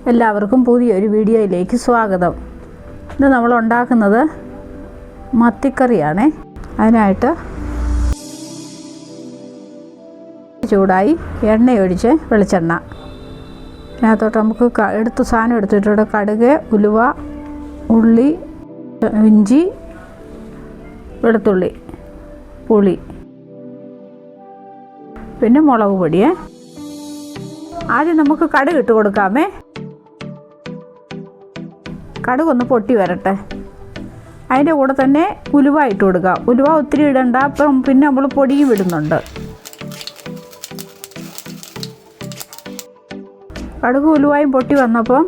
എല്ലാവർക്കും പുതിയൊരു വീഡിയോയിലേക്ക് സ്വാഗതം. ഇന്ന് നമ്മൾ ഉണ്ടാക്കുന്നത് മത്തിക്കറിയാണ്. അതിനായിട്ട് ചൂടായി എണ്ണയൊഴിച്ച് വെളിച്ചെണ്ണ, അതിനകത്തോട്ട് നമുക്ക് സാധനം എടുത്തിട്ടുണ്ട്. കടുക്, ഉലുവ, ഉള്ളി, ഇഞ്ചി, വെളുത്തുള്ളി, പുളി, പിന്നെ മുളക് പൊടിയേ. ആദ്യം നമുക്ക് കടുക് ഇട്ട് കൊടുക്കാമേ. കടുകൊന്ന് പൊട്ടി വരട്ടെ. അതിൻ്റെ കൂടെ തന്നെ ഉലുവ ഇട്ട് കൊടുക്കാം. ഉലുവ ഒത്തിരി ഇടണ്ട, അപ്പം പിന്നെ നമ്മൾ പൊടിയും ഇടുന്നുണ്ട്. കടുക് ഉലുവായും പൊട്ടി വന്നപ്പം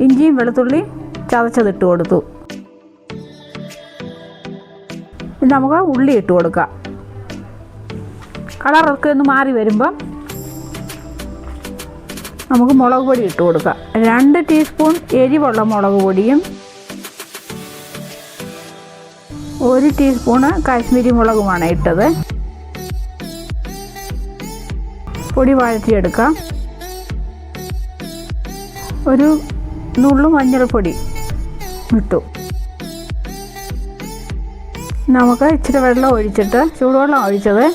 ഇഞ്ചിയും വെളുത്തുള്ളി ചതച്ചതിട്ട് കൊടുത്തു. പിന്നെ നമുക്ക് ഉള്ളി ഇട്ട് കൊടുക്കാം. കളറൊക്കെ ഒന്ന് മാറി വരുമ്പം നമുക്ക് മുളക് പൊടി ഇട്ട് കൊടുക്കാം. 2 ടീസ്പൂൺ എരിവുള്ള മുളക് പൊടിയും 1 ടീസ്പൂണ് കാശ്മീരി മുളകുമാണ് ഇട്ടത്. പൊടി വഴറ്റിയെടുക്കാം. ഒരു നുള്ളു മഞ്ഞൾപ്പൊടി ഇട്ടു. നമുക്ക് ഇച്ചിരി വെള്ളം ഒഴിച്ചിട്ട്, ചൂടുവെള്ളം ഒഴിച്ചത്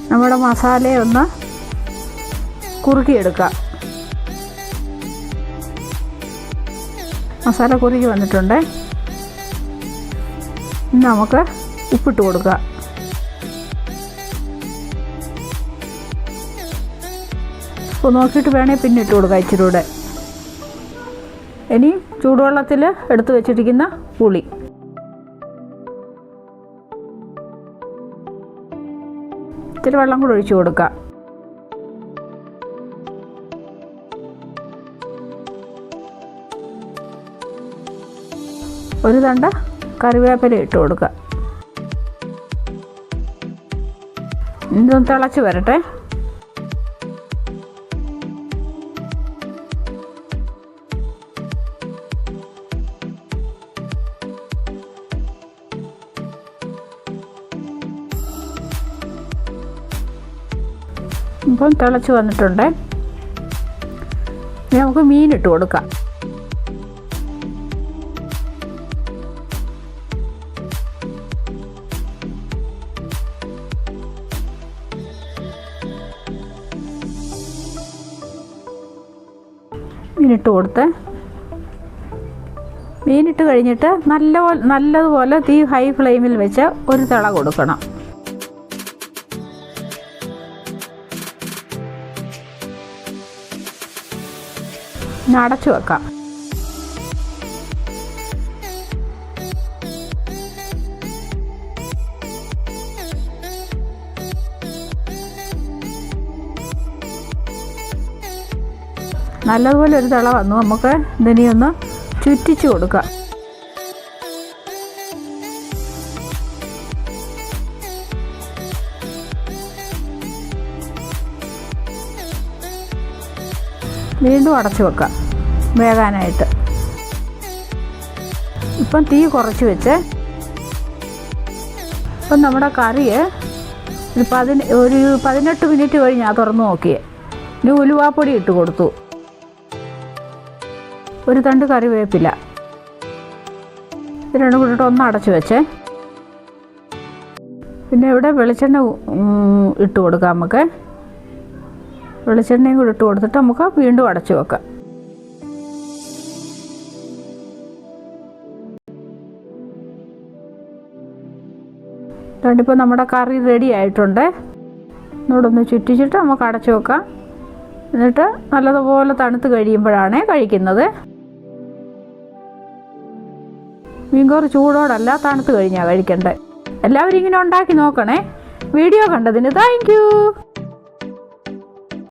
നമ്മുടെ മസാലയെ ഒന്ന് കുറുക്കിയെടുക്കാം. മസാല കുറുകി വന്നിട്ടുണ്ട്. നമുക്ക് ഉപ്പിട്ട് കൊടുക്കാം. അപ്പോൾ നോക്കിയിട്ട് വേണേൽ പിന്നെ ഇട്ട് കൊടുക്കാം ഇച്ചിരി കൂടെ. ഇനി ചൂടുവെള്ളത്തിൽ എടുത്ത് വെച്ചിരിക്കുന്ന പുളി, ഇത്തിരി വെള്ളം കൂടെ ഒഴിച്ച് കൊടുക്കാം. ഒരു തണ്ട് കറിവേപ്പില ഇട്ട് കൊടുക്കുക. ഇതൊന്ന് തിളച്ച് വരട്ടെ. ഇപ്പം തിളച്ച് വന്നിട്ടുണ്ട്. ഇനി നമുക്ക് മീനിട്ട് കൊടുക്കാം. മീനിട്ട് കൊടുത്ത്, മീനിട്ട് കഴിഞ്ഞിട്ട് നല്ലതുപോലെ തീ ഹൈ ഫ്ലെയിമിൽ വെച്ച് ഒരു തിള കൊടുക്കണം. അടച്ചു വെക്കാം. നല്ലതുപോലെ ഒരു തിള വന്നു. നമുക്ക് ഇതിനെയൊന്ന് ചുറ്റിച്ച് കൊടുക്കാം. വീണ്ടും അടച്ചു വെക്കാം വേകാനായിട്ട്. ഇപ്പം തീ കുറച്ച് വെച്ച്, ഇപ്പം നമ്മുടെ കറി ഒരു 18 മിനിറ്റ് കഴിഞ്ഞ് ഞാൻ തുറന്ന് നോക്കിയേ. ഇനി ഉലുവാപ്പൊടി ഇട്ട് കൊടുത്തു. ഒരു തണ്ട് കറിവേപ്പില, ഇത് രണ്ടും കൂടിയിട്ട് ഒന്ന് അടച്ചു വെച്ചേ. പിന്നെ ഇവിടെ വെളിച്ചെണ്ണ ഇട്ട് കൊടുക്കാം. നമുക്ക് വെളിച്ചെണ്ണയും കൂടി ഇട്ട് കൊടുത്തിട്ട് നമുക്ക് വീണ്ടും അടച്ചു വെക്കാം. രണ്ടിപ്പോൾ നമ്മുടെ കറി റെഡി ആയിട്ടുണ്ട്. ഇതോടൊന്ന് ചുറ്റിച്ചിട്ട് നമുക്ക് അടച്ചു വെക്കാം. എന്നിട്ട് നല്ലതുപോലെ തണുത്ത് കഴിയുമ്പോഴാണ് കഴിക്കുന്നത്. മീൻകറി ചൂടോടല്ല, തണുത്ത് കഴിഞ്ഞാൽ കഴിക്കണ്ടേ. എല്ലാവരും ഇങ്ങനെ ഉണ്ടാക്കി നോക്കണേ. വീഡിയോ കണ്ടതിന് താങ്ക് യു.